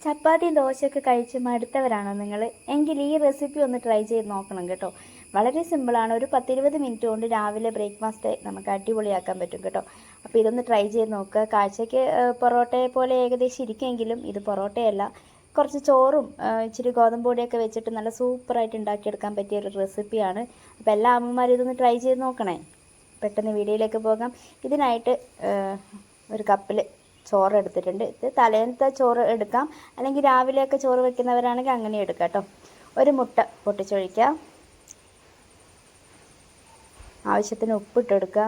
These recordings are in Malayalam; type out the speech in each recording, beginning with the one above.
ചപ്പാത്തിയും ദോശയൊക്കെ കഴിച്ച് മടുത്തവരാണോ നിങ്ങൾ? എങ്കിൽ ഈ റെസിപ്പി ഒന്ന് ട്രൈ ചെയ്ത് നോക്കണം കേട്ടോ. വളരെ സിമ്പിളാണ്. ഒരു 10-20 മിനിറ്റ് കൊണ്ട് രാവിലെ ബ്രേക്ക്ഫാസ്റ്റ് നമുക്ക് അടിപൊളിയാക്കാൻ പറ്റും കേട്ടോ. അപ്പോൾ ഇതൊന്ന് ട്രൈ ചെയ്ത് നോക്കുക. കാഴ്ചയ്ക്ക് പൊറോട്ടയെ പോലെ ഏകദേശം ഇരിക്കുമെങ്കിലും ഇത് പൊറോട്ടയല്ല. കുറച്ച് ചോറും ഇച്ചിരി ഗോതമ്പ് പൊടിയൊക്കെ വെച്ചിട്ട് നല്ല സൂപ്പറായിട്ട് ഉണ്ടാക്കിയെടുക്കാൻ പറ്റിയ ഒരു റെസിപ്പിയാണ്. അപ്പോൾ എല്ലാ അമ്മമാരും ഇതൊന്ന് ട്രൈ ചെയ്ത് നോക്കണേ. പെട്ടെന്ന് വീഡിയോയിലേക്ക് പോകാം. ഇതിനായിട്ട് ഒരു കപ്പിൽ ചോറ് എടുത്തിട്ടുണ്ട്. ഇത് തലേന്നത്തെ ചോറ് എടുക്കാം, അല്ലെങ്കിൽ രാവിലെയൊക്കെ ചോറ് വെക്കുന്നവരാണെങ്കിൽ അങ്ങനെ എടുക്കാം കേട്ടോ. ഒരു മുട്ട പൊട്ടിച്ചൊഴിക്കുക, ആവശ്യത്തിന് ഉപ്പിട്ടെടുക്കുക,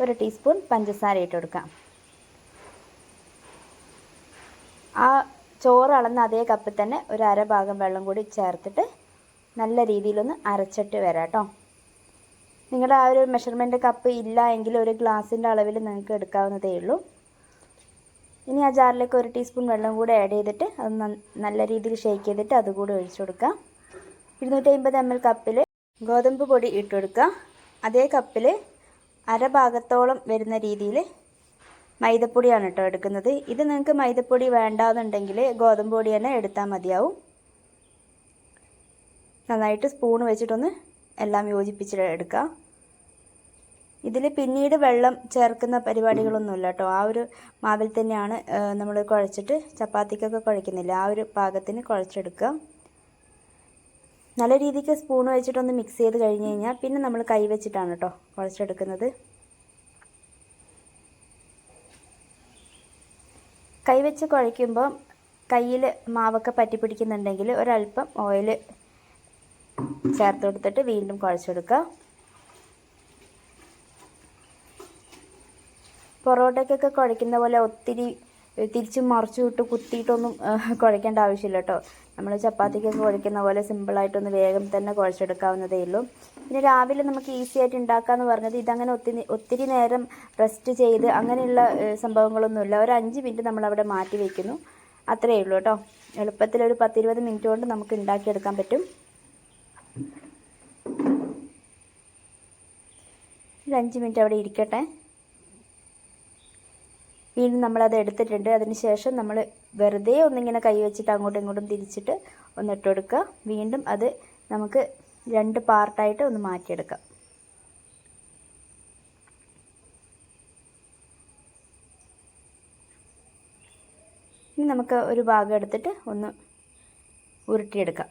ഒരു ടീസ്പൂൺ പഞ്ചസാര ഇട്ടെടുക്കാം. ആ ചോറ് അളന്ന അതേ കപ്പിൽ തന്നെ ഒരു അര ഭാഗം വെള്ളം കൂടി ചേർത്തിട്ട് നല്ല രീതിയിലൊന്ന് അരച്ചിട്ട് വരാം കേട്ടോ. നിങ്ങളുടെ ആ ഒരു മെഷർമെൻറ്റ് കപ്പ് ഇല്ല എങ്കിൽ ഒരു ഗ്ലാസിൻ്റെ അളവിൽ നിങ്ങൾക്ക് എടുക്കാവുന്നതേ ഉള്ളൂ. ഇനി ആ ജാറിലേക്ക് ഒരു ടീസ്പൂൺ വെള്ളം കൂടെ ആഡ് ചെയ്തിട്ട് അത് നല്ല രീതിയിൽ ഷേക്ക് ചെയ്തിട്ട് അതുകൂടി ഒഴിച്ചു കൊടുക്കുക. 250 ml കപ്പിൽ ഗോതമ്പ് പൊടി ഇട്ട് കൊടുക്കുക. അതേ കപ്പിൽ അര ഭാഗത്തോളം വരുന്ന രീതിയിൽ മൈദപ്പൊടിയാണ് കേട്ടോ എടുക്കുന്നത്. ഇത് നിങ്ങൾക്ക് മൈദപ്പൊടി വേണ്ടാന്നുണ്ടെങ്കിൽ ഗോതമ്പ് പൊടി തന്നെ എടുത്താൽ മതിയാവും. നന്നായിട്ട് സ്പൂൺ വെച്ചിട്ടൊന്ന് എല്ലാം യോജിപ്പിച്ചിട്ട് എടുക്കുക. ഇതിൽ പിന്നീട് വെള്ളം ചേർക്കുന്ന പരിപാടികളൊന്നുമില്ല കേട്ടോ. ആ ഒരു മാവിൽ തന്നെയാണ് നമ്മൾ കുഴച്ചിട്ട് ചപ്പാത്തിക്കൊക്കെ കുഴക്കുന്നില്ല, ആ ഒരു പാകത്തിന് കുഴച്ചെടുക്കുക. നല്ല രീതിക്ക് സ്പൂൺ വെച്ചിട്ടൊന്ന് മിക്സ് ചെയ്ത് കഴിഞ്ഞ് കഴിഞ്ഞാൽ പിന്നെ നമ്മൾ കൈ വെച്ചിട്ടാണ് കേട്ടോ കുഴച്ചെടുക്കുന്നത്. കൈ വെച്ച് കുഴയ്ക്കുമ്പോൾ കയ്യിൽ മാവൊക്കെ പറ്റി പിടിക്കുന്നുണ്ടെങ്കിൽ ഒരല്പം ഓയിൽ ചേർത്ത് കൊടുത്തിട്ട് വീണ്ടും കുഴച്ചെടുക്കുക. പൊറോട്ടയ്ക്കൊക്കെ കുഴയ്ക്കുന്ന പോലെ ഒത്തിരി തിരിച്ചും മറിച്ചും ഇട്ട് കുത്തിയിട്ടൊന്നും കുഴയ്ക്കേണ്ട ആവശ്യമില്ല കേട്ടോ. നമ്മൾ ചപ്പാത്തിക്കൊക്കെ കുഴയ്ക്കുന്ന പോലെ സിമ്പിളായിട്ടൊന്ന് വേഗം തന്നെ കുഴച്ചെടുക്കാവുന്നതേ ഉള്ളൂ. പിന്നെ രാവിലെ നമുക്ക് ഈസി ആയിട്ട് ഉണ്ടാക്കാമെന്ന് പറഞ്ഞത് ഇതങ്ങനെ ഒത്തിരി നേരം റെസ്റ്റ് ചെയ്ത് അങ്ങനെയുള്ള സംഭവങ്ങളൊന്നുമില്ല. ഒരു 5 മിനിറ്റ് നമ്മളവിടെ മാറ്റി വയ്ക്കുന്നു, അത്രയേ ഉള്ളൂ കേട്ടോ. എളുപ്പത്തിൽ ഒരു 10-20 മിനിറ്റ് കൊണ്ട് നമുക്ക് ഉണ്ടാക്കിയെടുക്കാൻ പറ്റും. ഒരു 5 മിനിറ്റ് അവിടെ ഇരിക്കട്ടെ. വീണ്ടും നമ്മളത് എടുത്തിട്ടുണ്ട്. അതിന് ശേഷം നമ്മൾ വെറുതെ ഒന്നിങ്ങനെ കൈ വെച്ചിട്ട് അങ്ങോട്ടും ഇങ്ങോട്ടും തിരിച്ചിട്ട് ഒന്ന് ഇട്ട് കൊടുക്കുക. വീണ്ടും അത് നമുക്ക് 2 പാർട്ടായിട്ട് ഒന്ന് മാറ്റിയെടുക്കാം. ഇനി നമുക്ക് ഒരു ഭാഗം എടുത്തിട്ട് ഒന്ന് ഉരുട്ടിയെടുക്കാം.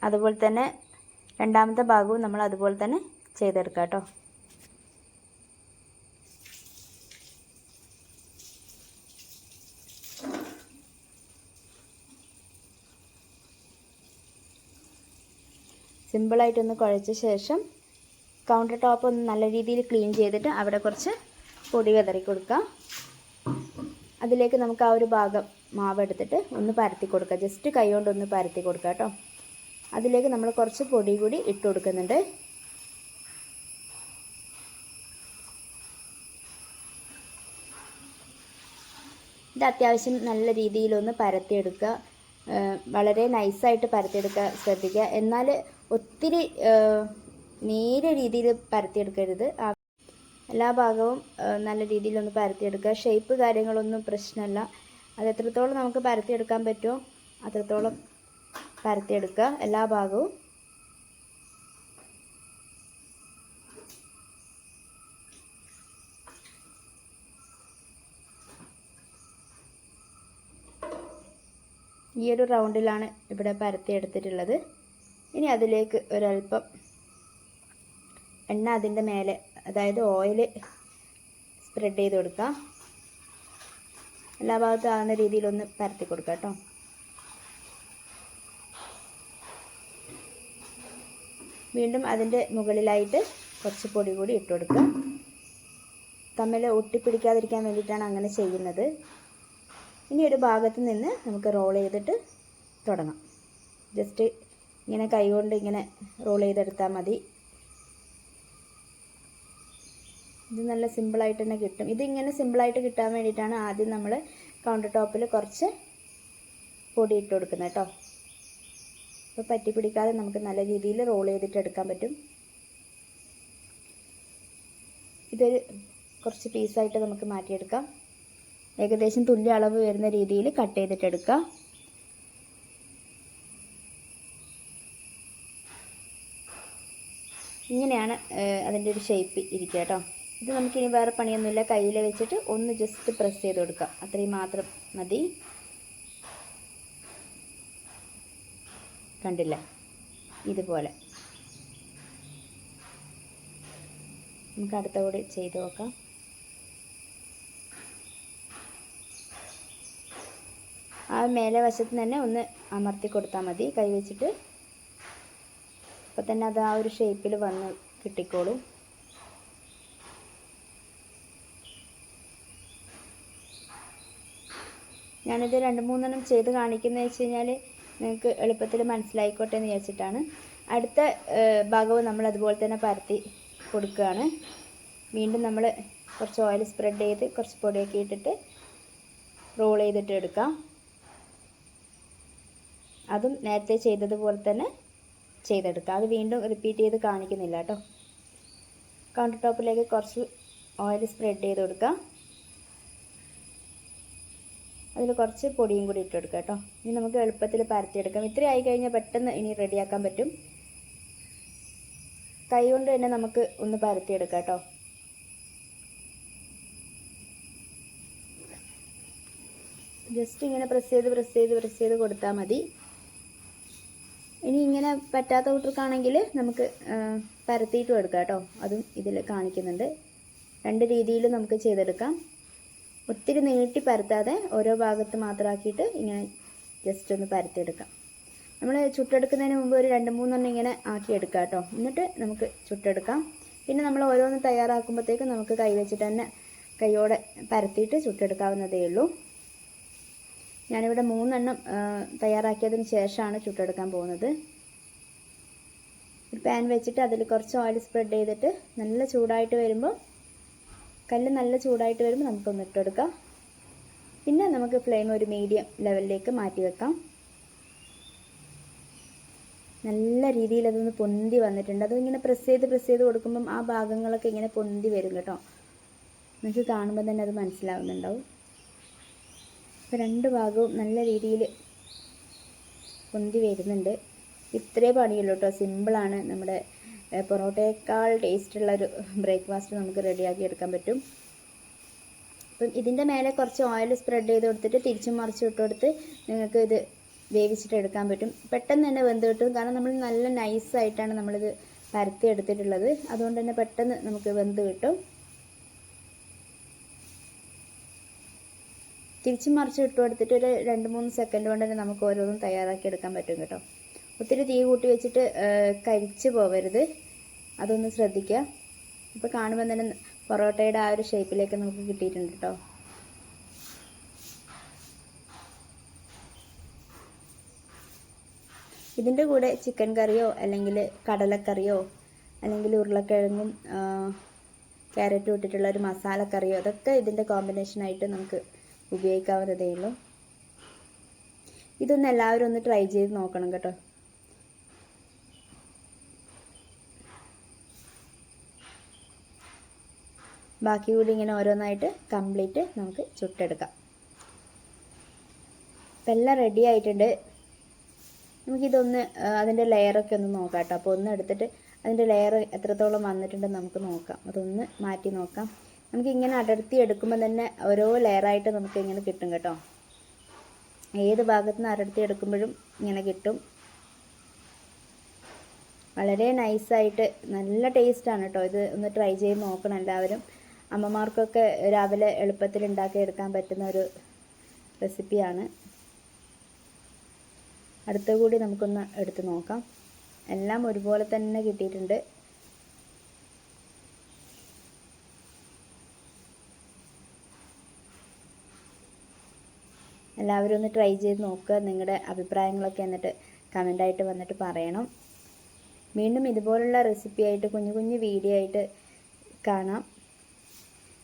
അതുപോലെ തന്നെ രണ്ടാമത്തെ ഭാഗവും നമ്മൾ അതുപോലെ തന്നെ ചെയ്തെടുക്കാം കേട്ടോ. സിമ്പിളായിട്ടൊന്ന് കുഴച്ച ശേഷം കൗണ്ടർ ടോപ്പ് ഒന്ന് നല്ല രീതിയിൽ ക്ലീൻ ചെയ്തിട്ട് അവിടെ കുറച്ച് പൊടി വിതറി കൊടുക്കുക. അതിലേക്ക് നമുക്ക് ആ ഒരു ഭാഗം മാവ് എടുത്തിട്ട് ഒന്ന് പരത്തി കൊടുക്കുക. ജസ്റ്റ് കൈ കൊണ്ടൊന്ന് പരത്തി കൊടുക്കുക കേട്ടോ. അതിലേക്ക് നമ്മൾ കുറച്ച് പൊടി കൂടി ഇട്ട് കൊടുക്കുന്നുണ്ട്. ഇത് അത്യാവശ്യം നല്ല രീതിയിലൊന്ന് പരത്തിയെടുക്കുക. വളരെ നൈസായിട്ട് പരത്തിയെടുക്കുക ശ്രദ്ധിക്കുക. എന്നാൽ ഒത്തിരി നേരിയ രീതിയിൽ പരത്തിയെടുക്കരുത്. എല്ലാ ഭാഗവും നല്ല രീതിയിലൊന്ന് പരത്തിയെടുക്കുക. ഷേപ്പ് കാര്യങ്ങളൊന്നും പ്രശ്നമല്ല. അത് എത്രത്തോളം നമുക്ക് പരത്തിയെടുക്കാൻ പറ്റുമോ അത്രത്തോളം പരത്തിയെടുക്കുക എല്ലാ ഭാഗവും. ഈ ഒരു റൗണ്ടിലാണ് ഇവിടെ പരത്തിയെടുത്തിട്ടുള്ളത്. ഇനി അതിലേക്ക് ഒരല്പം എണ്ണ അതിൻ്റെ മേലെ, അതായത് ഓയിൽ സ്പ്രെഡ് ചെയ്ത് കൊടുക്കുക. എല്ലാ ഭാഗത്തും ആകുന്ന രീതിയിലൊന്ന് പരത്തി കൊടുക്കുക കേട്ടോ. വീണ്ടും അതിൻ്റെ മുകളിലായിട്ട് കുറച്ച് പൊടി കൂടി ഇട്ട് കൊടുക്കുക. തമ്മിൽ ഒട്ടിപ്പിടിക്കാതിരിക്കാൻ വേണ്ടിയിട്ടാണ് അങ്ങനെ ചെയ്യുന്നത്. ഇനി ഒരു ഭാഗത്ത് നിന്ന് നമുക്ക് റോൾ ചെയ്തിട്ട് തുടങ്ങാം. ജസ്റ്റ് ഇങ്ങനെ കൈ കൊണ്ട് ഇങ്ങനെ റോൾ ചെയ്തെടുത്താൽ മതി. ഇത് നല്ല സിമ്പിളായിട്ട് തന്നെ കിട്ടും. ഇതിങ്ങനെ സിമ്പിളായിട്ട് കിട്ടാൻ വേണ്ടിയിട്ടാണ് ആദ്യം നമ്മൾ കൗണ്ടർ ടോപ്പിൽ കുറച്ച് പൊടി ഇട്ട് കൊടുക്കുന്നത് കേട്ടോ. അപ്പോൾ പറ്റി പിടിക്കാതെ നമുക്ക് നല്ല രീതിയിൽ റോൾ ചെയ്തിട്ട് എടുക്കാൻ പറ്റും. ഇതൊരു കുറച്ച് പീസായിട്ട് നമുക്ക് മാറ്റിയെടുക്കാം. ഏകദേശം തുല്യ അളവ് വരുന്ന രീതിയിൽ കട്ട് ചെയ്തിട്ടെടുക്കാം. ഇങ്ങനെയാണ് അതിൻ്റെ ഒരു ഷേപ്പ് ഇരിക്കുക കേട്ടോ. ഇത് നമുക്കിനി വേറെ പണിയൊന്നുമില്ല. കയ്യിൽ വെച്ചിട്ട് ഒന്ന് ജസ്റ്റ് പ്രസ് ചെയ്ത് കൊടുക്കാം. അത്രയും മാത്രം മതി. കണ്ടില്ലേ, ഇതുപോലെ. നമുക്ക് അടുത്ത കൂടി ചെയ്ത് നോക്കാം. ആ മേലെ വശത്ത് തന്നെ ഒന്ന് അമർത്തി കൊടുത്താൽ മതി കൈ വെച്ചിട്ട്. അപ്പോൾ തന്നെ അത് ആ ഒരു ഷേപ്പിൽ വന്ന് കിട്ടിക്കോളും. ഞാനിത് 2-3 ചെയ്ത് കാണിക്കുന്നത് വെച്ച് കഴിഞ്ഞാൽ നിങ്ങൾക്ക് എളുപ്പത്തിൽ മനസ്സിലായിക്കോട്ടെ എന്ന് വിചാരിച്ചിട്ടാണ്. അടുത്ത ഭാഗവും നമ്മൾ അതുപോലെ തന്നെ പരത്തി കൊടുക്കുകയാണ്. വീണ്ടും നമ്മൾ കുറച്ച് ഓയിൽ സ്പ്രെഡ് ചെയ്ത് കുറച്ച് പൊടിയൊക്കെ ഇട്ടിട്ട് റോൾ ചെയ്തിട്ട് എടുക്കാം. അതും നേരത്തെ ചെയ്തതുപോലെ തന്നെ ചെയ്തെടുക്കാം. അത് വീണ്ടും റിപ്പീറ്റ് ചെയ്ത് കാണിക്കുന്നില്ല കേട്ടോ. കൗണ്ടർ ടോപ്പിലേക്ക് കുറച്ച് ഓയിൽ സ്പ്രെഡ് ചെയ്ത് കൊടുക്കാം. അതിൽ കുറച്ച് പൊടിയും കൂടി ഇട്ട് കൊടുക്കാം കേട്ടോ. ഇനി നമുക്ക് എളുപ്പത്തിൽ പരത്തിയെടുക്കാം. ഇത്രയും ആയി കഴിഞ്ഞാൽ പെട്ടെന്ന് ഇനി റെഡിയാക്കാൻ പറ്റും. കൈ കൊണ്ട് തന്നെ നമുക്ക് ഒന്ന് പരത്തിയെടുക്കാം കേട്ടോ. ജസ്റ്റ് ഇങ്ങനെ പ്രസ് ചെയ്ത് കൊടുത്താൽ മതി. ഇനി ഇങ്ങനെ പറ്റാത്ത കൂട്ടർക്കാണെങ്കിൽ നമുക്ക് പരത്തിയിട്ടും എടുക്കാം കേട്ടോ. അതും ഇതിൽ കാണിക്കുന്നുണ്ട്. 2 രീതിയിൽ നമുക്ക് ചെയ്തെടുക്കാം. ഒത്തിരി നീട്ടി പരത്താതെ ഓരോ ഭാഗത്ത് മാത്രമാക്കിയിട്ട് ഇങ്ങനെ ജസ്റ്റ് ഒന്ന് പരത്തിയെടുക്കാം. നമ്മൾ ചുട്ടെടുക്കുന്നതിന് മുമ്പ് ഒരു 2-3 ഇങ്ങനെ ആക്കിയെടുക്കാം കേട്ടോ. എന്നിട്ട് നമുക്ക് ചുട്ടെടുക്കാം. പിന്നെ നമ്മൾ ഓരോന്ന് തയ്യാറാക്കുമ്പോഴത്തേക്കും നമുക്ക് കൈ വെച്ചിട്ട് തന്നെ കൈയോടെ പരത്തിയിട്ട് ചുട്ടെടുക്കാവുന്നതേ ഉള്ളൂ. ഞാനിവിടെ 3 തയ്യാറാക്കിയതിന് ശേഷമാണ് ചുട്ടെടുക്കാൻ പോകുന്നത്. ഒരു പാൻ വെച്ചിട്ട് അതിൽ കുറച്ച് ഓയിൽ സ്പ്രെഡ് ചെയ്തിട്ട് നല്ല ചൂടായിട്ട് വരുമ്പോൾ കല്ല് നല്ല ചൂടായിട്ട് വരുമ്പോൾ നമുക്കൊന്ന് ഇട്ടെടുക്കാം. പിന്നെ നമുക്ക് ഫ്ലെയിം ഒരു മീഡിയം ലെവലിലേക്ക് മാറ്റി വെക്കാം. നല്ല രീതിയിൽ അതൊന്ന് പൊന്തി വന്നിട്ടുണ്ട്. അതിങ്ങനെ പ്രസ് ചെയ്ത് കൊടുക്കുമ്പം ആ ഭാഗങ്ങളൊക്കെ ഇങ്ങനെ പൊന്തി വരും കേട്ടോ. നിങ്ങൾക്ക് കാണുമ്പോൾ തന്നെ അത് മനസ്സിലാവുന്നുണ്ടാവും. അപ്പോൾ 2 ഭാഗവും നല്ല രീതിയിൽ പൊന്തി വരുന്നുണ്ട്. ഇത്രേ പണിയുള്ളൂ കേട്ടോ. സിമ്പിളാണ്. നമ്മുടെ പൊറോട്ടയേക്കാൾ ടേസ്റ്റുള്ളൊരു ബ്രേക്ക്ഫാസ്റ്റ് നമുക്ക് റെഡിയാക്കി എടുക്കാൻ പറ്റും. അപ്പം ഇതിൻ്റെ മേലെ കുറച്ച് ഓയിൽ സ്പ്രെഡ് ചെയ്ത് കൊടുത്തിട്ട് തിരിച്ചും മറിച്ചും ഇട്ട് കൊടുത്ത് നിങ്ങൾക്ക് ഇത് വേവിച്ചിട്ട് എടുക്കാൻ പറ്റും. പെട്ടെന്ന് തന്നെ വെന്ത് കിട്ടും. കാരണം നമ്മൾ നല്ല നൈസായിട്ടാണ് നമ്മളിത് പരത്തി എടുത്തിട്ടുള്ളത്. അതുകൊണ്ട് തന്നെ പെട്ടെന്ന് നമുക്ക് വെന്ത് കിട്ടും. തിരിച്ചും മറിച്ചും ഇട്ട് കൊടുത്തിട്ട് ഒരു 2-3 സെക്കൻഡ് കൊണ്ട് തന്നെ നമുക്ക് ഓരോന്നും തയ്യാറാക്കി എടുക്കാൻ പറ്റും കേട്ടോ. ഒത്തിരി തീ കൂട്ടി വെച്ചിട്ട് കരിച്ച് പോവരുത്. അതൊന്ന് ശ്രദ്ധിക്കുക. ഇപ്പോൾ കാണുമ്പോൾ തന്നെ പൊറോട്ടയുടെ ആ ഒരു ഷേപ്പിലേക്ക് നമുക്ക് കിട്ടിയിട്ടുണ്ട് കേട്ടോ. ഇതിൻ്റെ കൂടെ ചിക്കൻ കറിയോ അല്ലെങ്കിൽ കടലക്കറിയോ അല്ലെങ്കിൽ ഉരുളക്കിഴങ്ങും ക്യാരറ്റും ഇട്ടിട്ടുള്ള ഒരു മസാലക്കറിയോ അതൊക്കെ ഇതിൻ്റെ കോമ്പിനേഷനായിട്ട് നമുക്ക് ഉപയോഗിക്കാവുന്നതേ ഉള്ളൂ. ഇതൊന്ന് എല്ലാവരും ഒന്ന് ട്രൈ ചെയ്ത് നോക്കണം കേട്ടോ. ബാക്കി കൂടി ഇങ്ങനെ ഓരോന്നായിട്ട് കംപ്ലീറ്റ് നമുക്ക് ചുട്ടെടുക്കാം. ഇപ്പം എല്ലാം റെഡി ആയിട്ടുണ്ട്. നമുക്കിതൊന്ന് അതിൻ്റെ ലെയറൊക്കെ ഒന്ന് നോക്കാം കേട്ടോ. അപ്പോൾ ഒന്ന് എടുത്തിട്ട് അതിൻ്റെ ലെയർ എത്രത്തോളം വന്നിട്ടുണ്ടെന്ന് നമുക്ക് നോക്കാം. അതൊന്ന് മാറ്റി നോക്കാം. നമുക്കിങ്ങനെ അടർത്തി എടുക്കുമ്പോൾ തന്നെ ഓരോ ലെയറായിട്ട് നമുക്ക് ഇങ്ങനെ കിട്ടും കേട്ടോ. ഏത് ഭാഗത്ത് നിന്ന് അടർത്തി എടുക്കുമ്പോഴും ഇങ്ങനെ കിട്ടും. വളരെ നൈസായിട്ട് നല്ല ടേസ്റ്റാണ് കേട്ടോ. ഇത് ഒന്ന് ട്രൈ ചെയ്ത് നോക്കണം എല്ലാവരും. അമ്മമാർക്കൊക്കെ രാവിലെ എളുപ്പത്തിൽ ഉണ്ടാക്കി എടുക്കാൻ പറ്റുന്ന ഒരു റെസിപ്പിയാണ്. അടുത്ത കൂടി നമുക്കൊന്ന് എടുത്ത് നോക്കാം. എല്ലാം ഒരുപോലെ തന്നെ കിട്ടിയിട്ടുണ്ട്. എല്ലാവരും ഒന്ന് ട്രൈ ചെയ്ത് നോക്കുക. നിങ്ങളുടെ അഭിപ്രായങ്ങളൊക്കെ എന്നിട്ട് കമൻ്റായിട്ട് വന്നിട്ട് പറയണം. വീണ്ടും ഇതുപോലുള്ള റെസിപ്പി ആയിട്ട് കുഞ്ഞു വീഡിയോ ആയിട്ട് കാണാം.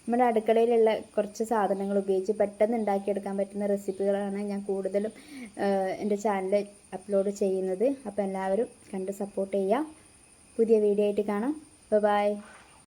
നമ്മുടെ അടുക്കളയിലുള്ള കുറച്ച് സാധനങ്ങൾ ഉപയോഗിച്ച് പെട്ടെന്ന് ഉണ്ടാക്കിയെടുക്കാൻ പറ്റുന്ന റെസിപ്പികളാണ് ഞാൻ കൂടുതലും എൻ്റെ ചാനലിൽ അപ്ലോഡ് ചെയ്യുന്നത്. അപ്പോൾ എല്ലാവരും കണ്ട് സപ്പോർട്ട് ചെയ്യുക. പുതിയ വീഡിയോ ആയിട്ട് കാണാം. ബൈ.